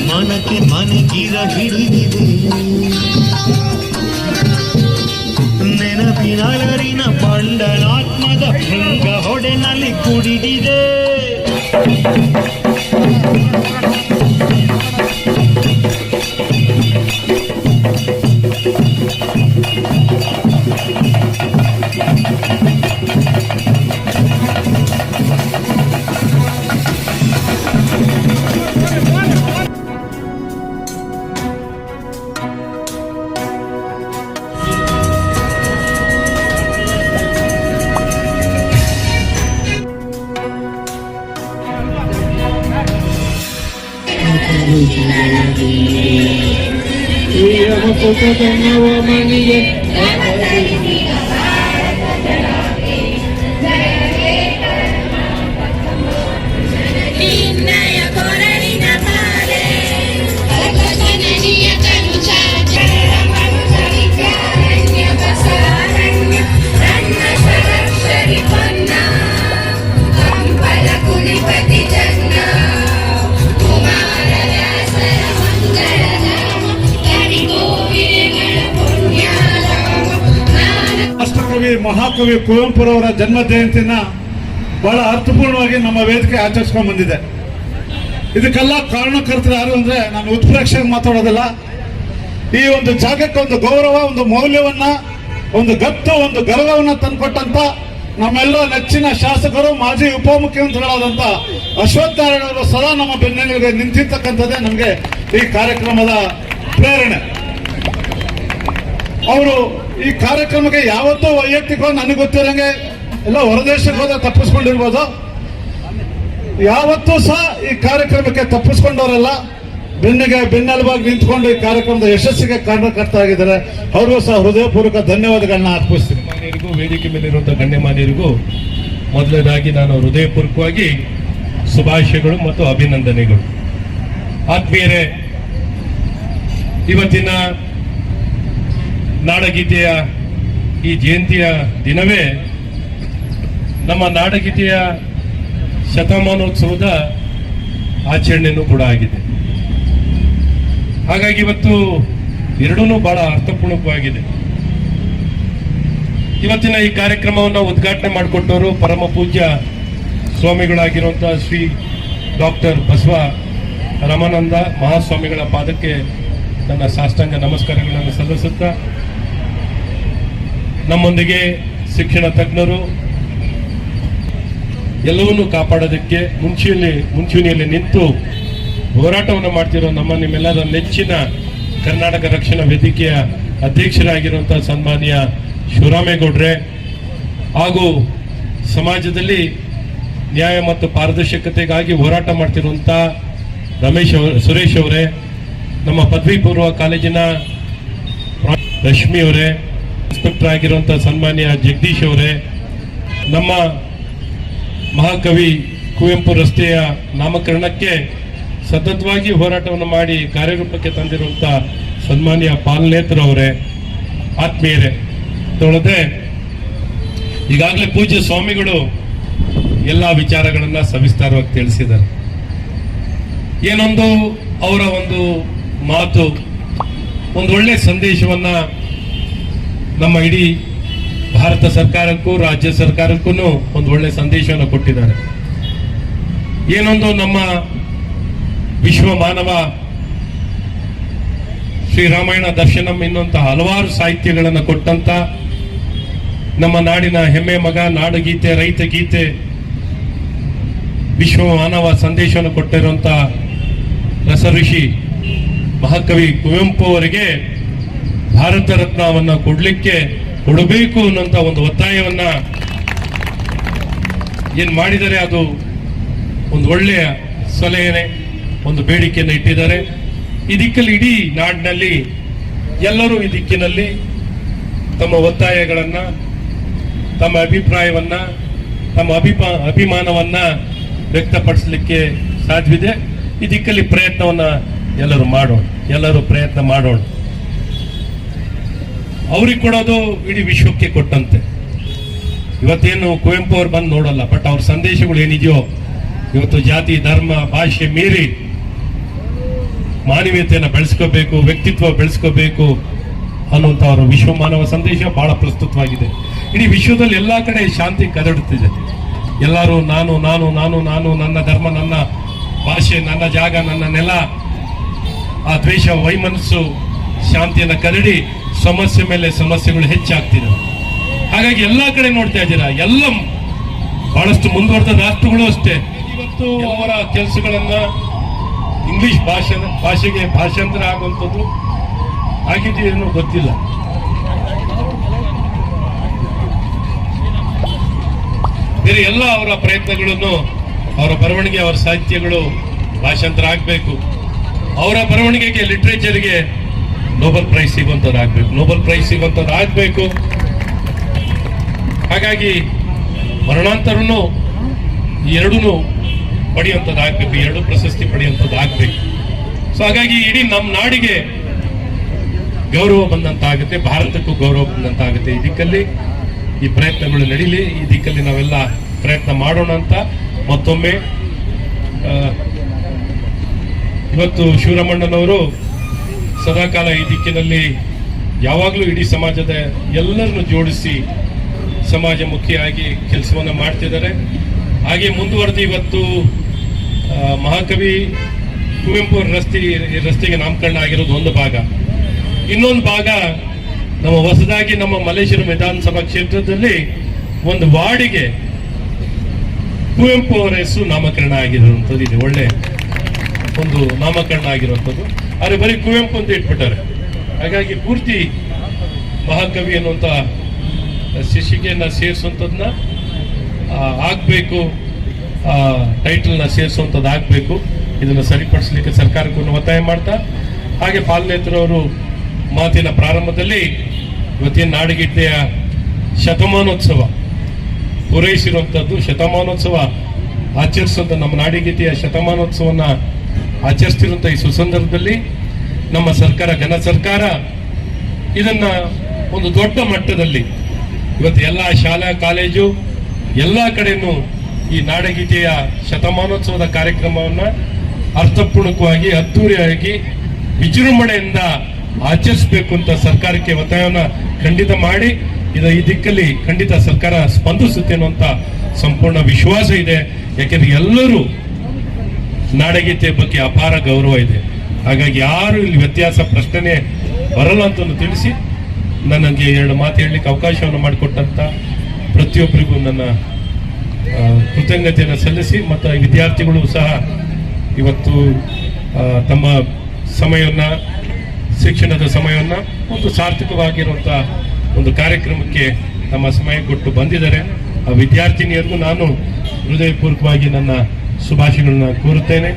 ಮನಕ್ಕೆ ಮನೆಗಿರ ಹಿಡಿದಿದೆ ನೆನಪಿನಲರಿನ ಪಂಡನಾತ್ಮದ ಭೃಂಗ ಹೊಡೆನಲ್ಲಿ ಕುಡಿದಿದೆ. ಮಹಾಕವಿ ಕುವೆಂಪುರವರ ಜನ್ಮ ಜಯಂತಿನ ಬಹಳ ಅರ್ಥಪೂರ್ಣವಾಗಿ ನಮ್ಮ ವೇದಿಕೆ ಆಚರಿಸ್ಕೊಂಡು ಬಂದಿದೆ. ಇದಕ್ಕೆಲ್ಲ ಕಾರಣಕರ್ತರು ಯಾರು ಅಂದ್ರೆ ನಾನು ಉತ್ಪ್ರೇಕ್ಷೆಗೆ ಮಾತಾಡೋದಿಲ್ಲ. ಈ ಒಂದು ಜಾಗಕ್ಕೆ ಒಂದು ಗೌರವ, ಒಂದು ಮೌಲ್ಯವನ್ನ, ಒಂದು ಗತ್ತು, ಒಂದು ಗರ್ವವನ್ನ ತಂದುಕೊಟ್ಟಂತ ನಮ್ಮೆಲ್ಲ ನೆಚ್ಚಿನ ಶಾಸಕರು, ಮಾಜಿ ಉಪಮುಖ್ಯಮಂತ್ರಿಗಳಾದಂತ ಅಶ್ವತ್ಥ ನಾರಾಯಣ ಅವರು ಸದಾ ನಮ್ಮ ಬೆನ್ನೆಲುಬಿಗೆ ನಿಂತಿರ್ತಕ್ಕಂಥದ್ದೇ ನಮಗೆ ಈ ಕಾರ್ಯಕ್ರಮದ ಪ್ರೇರಣೆ. ಅವರು ಈ ಕಾರ್ಯಕ್ರಮಕ್ಕೆ ಯಾವತ್ತೂ ವೈಯಕ್ತಿಕವಾಗಿ ನನಗೆ ಗೊತ್ತಿರಂಗೆ ಎಲ್ಲ ಹೊರದೇಶಕ್ಕೆ ಹೋದ ತಪ್ಪಿಸ್ಕೊಂಡಿರ್ಬೋದು, ಯಾವತ್ತೂ ಸಹ ಈ ಕಾರ್ಯಕ್ರಮಕ್ಕೆ ತಪ್ಪಿಸ್ಕೊಂಡವರೆಲ್ಲ ಬೆನ್ನೆಲುಬಾಗಿ ನಿಂತ್ಕೊಂಡು ಈ ಕಾರ್ಯಕ್ರಮದ ಯಶಸ್ಸಿಗೆ ಕಾರಣಕರ್ತರಾಗಿದ್ದಾರೆ. ಅವ್ರಿಗೂ ಸಹ ಹೃದಯಪೂರ್ವಕ ಧನ್ಯವಾದಗಳನ್ನ ಅರ್ಪಿಸ್ತೀನಿ. ವೇದಿಕೆ ಮೇಲಿರುವಂತಹ ಗಣ್ಯಮಾನ್ಯರಿಗೂ ಮೊದಲನೇದಾಗಿ ನಾನು ಹೃದಯಪೂರ್ವಕವಾಗಿ ಶುಭಾಶಯಗಳು ಮತ್ತು ಅಭಿನಂದನೆಗಳು. ಆತ್ಮೀಯರೇ, ಇವತ್ತಿನ ನಾಡಗೀತೆಯ ಈ ಜಯಂತಿಯ ದಿನವೇ ನಮ್ಮ ನಾಡಗೀತೆಯ ಶತಮಾನೋತ್ಸವದ ಆಚರಣೆಯೂ ಕೂಡ ಆಗಿದೆ. ಹಾಗಾಗಿ ಇವತ್ತು ಎರಡೂ ಬಹಳ ಅರ್ಥಪೂರ್ಣವಾಗಿದೆ. ಇವತ್ತಿನ ಈ ಕಾರ್ಯಕ್ರಮವನ್ನು ಉದ್ಘಾಟನೆ ಮಾಡಿಕೊಟ್ಟವರು ಪರಮ ಪೂಜ್ಯ ಸ್ವಾಮಿಗಳಾಗಿರುವಂತಹ ಶ್ರೀ ಡಾಕ್ಟರ್ ಬಸವ ರಮಾನಂದ ಮಹಾಸ್ವಾಮಿಗಳ ಪಾದಕ್ಕೆ ನನ್ನ ಸಾಷ್ಟಾಂಗ ನಮಸ್ಕಾರಗಳನ್ನು ಸಲ್ಲಿಸುತ್ತಾ, ನಮ್ಮೊಂದಿಗೆ ಶಿಕ್ಷಣ ತಜ್ಞರು ಎಲ್ಲವನ್ನೂ ಕಾಪಾಡೋದಕ್ಕೆ ಮುಂಚೂಣಿಯಲ್ಲಿ ನಿಂತು ಹೋರಾಟವನ್ನು ಮಾಡ್ತಿರೋ ನಿಮ್ಮೆಲ್ಲರ ನೆಚ್ಚಿನ ಕರ್ನಾಟಕ ರಕ್ಷಣಾ ವೇದಿಕೆಯ ಅಧ್ಯಕ್ಷರಾಗಿರುವಂತಹ ಸನ್ಮಾನ್ಯ ಶಿವರಾಮೇಗೌಡ್ರೆ ಹಾಗೂ ಸಮಾಜದಲ್ಲಿ ನ್ಯಾಯ ಮತ್ತು ಪಾರದರ್ಶಕತೆಗಾಗಿ ಹೋರಾಟ ಮಾಡ್ತಿರುವಂಥ ಸುರೇಶ್ ಅವರೇ, ನಮ್ಮ ಪದವಿ ಪೂರ್ವ ಕಾಲೇಜಿನ ರಶ್ಮಿ ಅವರೇ, ಇನ್ಸ್ಪೆಕ್ಟರ್ ಆಗಿರುವಂಥ ಸನ್ಮಾನ್ಯ ಜಗದೀಶ್ ಅವರೇ, ನಮ್ಮ ಮಹಾಕವಿ ಕುವೆಂಪು ರಸ್ತೆಯ ನಾಮಕರಣಕ್ಕೆ ಸತತವಾಗಿ ಹೋರಾಟವನ್ನು ಮಾಡಿ ಕಾರ್ಯರೂಪಕ್ಕೆ ತಂದಿರುವಂಥ ಸನ್ಮಾನ್ಯ ಪಾಲ್ನೇತ್ರ ಅವರೇ, ಆತ್ಮೀಯರೇ, ತೊಳೆದೆ ಈಗಾಗಲೇ ಪೂಜ್ಯ ಸ್ವಾಮಿಗಳು ಎಲ್ಲ ವಿಚಾರಗಳನ್ನ ಸವಿಸ್ತಾರವಾಗಿ ತಿಳಿಸಿದ್ದಾರೆ. ಏನೊಂದು ಅವರ ಒಂದು ಮಾತು ಒಂದು ಒಳ್ಳೆ ಸಂದೇಶವನ್ನ ನಮ್ಮ ಇಡೀ ಭಾರತ ಸರ್ಕಾರಕ್ಕೂ ರಾಜ್ಯ ಸರ್ಕಾರಕ್ಕೂ ಒಂದು ಒಳ್ಳೆ ಸಂದೇಶವನ್ನು ಕೊಟ್ಟಿದ್ದಾರೆ. ಏನೊಂದು ನಮ್ಮ ವಿಶ್ವ ಮಾನವ ಶ್ರೀರಾಮಾಯಣ ದರ್ಶನಂ ಎನ್ನುವಂತ ಹಲವಾರು ಸಾಹಿತ್ಯಗಳನ್ನು ಕೊಟ್ಟಂತ ನಮ್ಮ ನಾಡಿನ ಹೆಮ್ಮೆ ಮಗ, ನಾಡಗೀತೆ, ರೈತ ಗೀತೆ, ವಿಶ್ವ ಮಾನವ ಸಂದೇಶವನ್ನು ಕೊಟ್ಟಿರುವಂತ ರಸಋಷಿ ಮಹಾಕವಿ ಕುವೆಂಪು ಅವರಿಗೆ ಭಾರತ ರತ್ನವನ್ನ ಕೊಡಬೇಕು ಅನ್ನೋಂಥ ಒಂದು ಒತ್ತಾಯವನ್ನ ಏನ್ ಮಾಡಿದರೆ ಅದು ಒಂದು ಒಳ್ಳೆಯ ಸಲಹೆನೆ, ಒಂದು ಬೇಡಿಕೆಯನ್ನು ಇಟ್ಟಿದ್ದಾರೆ. ಈ ದಿಕ್ಕಲ್ಲಿ ಇಡೀ ನಾಡಿನಲ್ಲಿ ಎಲ್ಲರೂ ಈ ದಿಕ್ಕಿನಲ್ಲಿ ತಮ್ಮ ಒತ್ತಾಯಗಳನ್ನ, ತಮ್ಮ ಅಭಿಪ್ರಾಯವನ್ನ, ತಮ್ಮ ಅಭಿಮಾನವನ್ನ ವ್ಯಕ್ತಪಡಿಸಲಿಕ್ಕೆ ಸಾಧ್ಯವಿದೆ. ಈ ದಿಕ್ಕಲ್ಲಿ ಪ್ರಯತ್ನವನ್ನ ಎಲ್ಲರೂ ಪ್ರಯತ್ನ ಮಾಡೋಣ. ಅವ್ರಿಗೆ ಕೊಡೋದು ಇಡೀ ವಿಶ್ವಕ್ಕೆ ಕೊಟ್ಟಂತೆ. ಇವತ್ತೇನು ಕುವೆಂಪು ಅವ್ರು ಬಂದು ನೋಡಲ್ಲ, ಬಟ್ ಅವ್ರ ಸಂದೇಶಗಳು ಏನಿದೆಯೋ ಇವತ್ತು ಜಾತಿ, ಧರ್ಮ, ಭಾಷೆ ಮೀರಿ ಮಾನವೀಯತೆಯನ್ನು ಬೆಳೆಸ್ಕೋಬೇಕು, ವ್ಯಕ್ತಿತ್ವ ಬೆಳೆಸ್ಕೋಬೇಕು ಅನ್ನುವಂಥ ಅವರ ವಿಶ್ವ ಮಾನವ ಸಂದೇಶ ಬಹಳ ಪ್ರಸ್ತುತವಾಗಿದೆ. ಇಡೀ ವಿಶ್ವದಲ್ಲಿ ಎಲ್ಲಾ ಕಡೆ ಶಾಂತಿ ಕದಡುತ್ತಿದೆ. ಎಲ್ಲರೂ ನಾನು ನಾನು ನಾನು ನಾನು ನನ್ನ ಧರ್ಮ, ನನ್ನ ಭಾಷೆ, ನನ್ನ ಜಾಗ, ನನ್ನ ನೆಲ, ಆ ದ್ವೇಷ, ವೈಮನಸ್ಸು, ಶಾಂತಿಯನ್ನು ಕದಡಿ ಸಮಸ್ಯೆ ಮೇಲೆ ಸಮಸ್ಯೆಗಳು ಹೆಚ್ಚಾಗ್ತಿದೆ. ಹಾಗಾಗಿ ಎಲ್ಲಾ ಕಡೆ ನೋಡ್ತಾ ಇದ್ದೀರಾ, ಎಲ್ಲ ಬಹಳಷ್ಟು ಮುಂದುವರೆದ ರಾಷ್ಟ್ರಗಳು ಅಷ್ಟೇ ಇವತ್ತು ಅವರ ಕೆಲಸಗಳನ್ನ ಇಂಗ್ಲಿಷ್ ಭಾಷೆಗೆ ಭಾಷಾಂತರ ಆಗುವಂಥದ್ದು ಆಗಿದೆಯೇನೋ ಗೊತ್ತಿಲ್ಲ. ಬೇರೆ ಎಲ್ಲ ಅವರ ಪ್ರಯತ್ನಗಳನ್ನು, ಅವರ ಬರವಣಿಗೆ, ಅವರ ಸಾಹಿತ್ಯಗಳು ಭಾಷಾಂತರ ಆಗಬೇಕು. ಅವರ ಬರವಣಿಗೆಗೆ, ಲಿಟ್ರೇಚರ್ಗೆ ನೋಬೆಲ್ ಪ್ರೈಸ್ ಸಿಗುವಂಥದ್ದಾಗಬೇಕು. ಹಾಗಾಗಿ ಮರಣಾಂತರನು ಈ ಎರಡೂ ಪಡೆಯುವಂಥದ್ದಾಗಬೇಕು, ಈ ಎರಡು ಪ್ರಶಸ್ತಿ ಪಡೆಯುವಂಥದ್ದಾಗಬೇಕು. ಸೊ ಹಾಗಾಗಿ ಇಡೀ ನಮ್ಮ ನಾಡಿಗೆ ಗೌರವ ಬಂದಂತಾಗುತ್ತೆ, ಭಾರತಕ್ಕೂ ಗೌರವ ಬಂದಂತಾಗುತ್ತೆ. ಈ ದಿಕ್ಕಲ್ಲಿ ಈ ಪ್ರಯತ್ನಗಳು ನಡೀಲಿ, ಈ ದಿಕ್ಕಲ್ಲಿ ನಾವೆಲ್ಲ ಪ್ರಯತ್ನ ಮಾಡೋಣ ಅಂತ ಮತ್ತೊಮ್ಮೆ ಇವತ್ತು ಶಿವರಾಮಣ್ಣನವರು ಸದಾಕಾಲ ಈ ದಿಕ್ಕಿನಲ್ಲಿ ಯಾವಾಗಲೂ ಇಡೀ ಸಮಾಜದ ಎಲ್ಲರನ್ನು ಜೋಡಿಸಿ ಸಮಾಜಮುಖಿಯಾಗಿ ಕೆಲಸವನ್ನು ಮಾಡ್ತಿದ್ದಾರೆ. ಹಾಗೆ ಮುಂದುವರೆದು ಇವತ್ತು ಮಹಾಕವಿ ಕುವೆಂಪು ರಸ್ತೆಗೆ ನಾಮಕರಣ ಆಗಿರೋದು ಒಂದು ಭಾಗ. ಇನ್ನೊಂದು ಭಾಗ ನಮ್ಮ ಹೊಸದಾಗಿ ನಮ್ಮ ಮಲ್ಲೇಶ್ವರಂ ವಿಧಾನಸಭಾ ಕ್ಷೇತ್ರದಲ್ಲಿ ಒಂದು ವಾರ್ಡಿಗೆ ಕುವೆಂಪು ಅವರ ಹೆಸರು ನಾಮಕರಣ ಆಗಿರುವಂಥದ್ದು ಇದೆ. ಒಳ್ಳೆ ಒಂದು ನಾಮಕರಣ ಆಗಿರುವಂಥದ್ದು. ಆದರೆ ಬರೀ ಕುವೆಂಪು ಅಂತ ಇಟ್ಬಿಟ್ಟಾರೆ. ಹಾಗಾಗಿ ಪೂರ್ತಿ ಮಹಾಕವಿ ಅನ್ನುವಂಥ ಶೀರ್ಷಿಕೆಯನ್ನ ಸೇರಿಸುವಂಥದ್ದನ್ನ ಆಗಬೇಕು, ಟೈಟಲ್ನ ಸೇರಿಸುವಂಥದ್ದು ಆಗಬೇಕು. ಇದನ್ನು ಸರಿಪಡಿಸಲಿಕ್ಕೆ ಸರ್ಕಾರಕ್ಕೂ ಒತ್ತಾಯ ಮಾಡ್ತಾ, ಹಾಗೆ ಪಾಲನೇತ್ರವರು ಮಾತಿನ ಪ್ರಾರಂಭದಲ್ಲಿ ಇವತ್ತಿನ ನಾಡಗೀತೆಯ ಶತಮಾನೋತ್ಸವ ಪೂರೈಸಿರುವಂಥದ್ದು, ಶತಮಾನೋತ್ಸವ ಆಚರಿಸುವಂಥ, ನಮ್ಮ ನಾಡಗೀತೆಯ ಶತಮಾನೋತ್ಸವನ ಆಚರಿಸ್ತಿರುವಂಥ ಈ ಸುಸಂದರ್ಭದಲ್ಲಿ ನಮ್ಮ ಸರ್ಕಾರ, ಘನ ಸರ್ಕಾರ ಇದನ್ನ ಒಂದು ದೊಡ್ಡ ಮಟ್ಟದಲ್ಲಿ ಇವತ್ತು ಎಲ್ಲ ಶಾಲಾ ಕಾಲೇಜು ಎಲ್ಲ ಕಡೆನೂ ಈ ನಾಡಗೀತೆಯ ಶತಮಾನೋತ್ಸವದ ಕಾರ್ಯಕ್ರಮವನ್ನ ಅರ್ಥಪೂರ್ಣಕವಾಗಿ, ಅದ್ದೂರಿಯಾಗಿ, ವಿಜೃಂಭಣೆಯಿಂದ ಆಚರಿಸಬೇಕು ಅಂತ ಸರ್ಕಾರಕ್ಕೆ ಒತ್ತಾಯವನ್ನ ಖಂಡಿತ ಮಾಡಿ, ಈ ದಿಕ್ಕಲ್ಲಿ ಖಂಡಿತ ಸರ್ಕಾರ ಸ್ಪಂದಿಸುತ್ತೆ ಅನ್ನುವಂತ ಸಂಪೂರ್ಣ ವಿಶ್ವಾಸ ಇದೆ. ಯಾಕೆಂದ್ರೆ ಎಲ್ಲರೂ ನಾಡಗೀತೆ ಬಗ್ಗೆ ಅಪಾರ ಗೌರವ ಇದೆ. ಹಾಗಾಗಿ ಯಾರು ಇಲ್ಲಿ ವ್ಯತ್ಯಾಸ ಪ್ರಶ್ನೆ ಬರಲ್ಲ ಅಂತ ತಿಳಿಸಿ ನನಗೆ ಎರಡು ಮಾತು ಹೇಳಲಿಕ್ಕೆ ಅವಕಾಶವನ್ನು ಮಾಡಿಕೊಟ್ಟಂತ ಪ್ರತಿಯೊಬ್ಬರಿಗೂ ನನ್ನ ಕೃತಜ್ಞತೆಯನ್ನು ಸಲ್ಲಿಸಿ, ಮತ್ತು ವಿದ್ಯಾರ್ಥಿಗಳು ಸಹ ಇವತ್ತು ತಮ್ಮ ಸಮಯವನ್ನ, ಶಿಕ್ಷಣದ ಸಮಯವನ್ನ ಒಂದು ಸಾರ್ಥಕವಾಗಿರುವಂಥ ಒಂದು ಕಾರ್ಯಕ್ರಮಕ್ಕೆ ನಮ್ಮ ಸಮಯ ಕೊಟ್ಟು ಬಂದಿದ್ದಾರೆ. ಆ ವಿದ್ಯಾರ್ಥಿನಿಯರಿಗೂ ನಾನು ಹೃದಯಪೂರ್ವಕವಾಗಿ ನನ್ನ ಶುಭಾಶಯಗಳನ್ನ ಕೋರುತ್ತೇನೆ.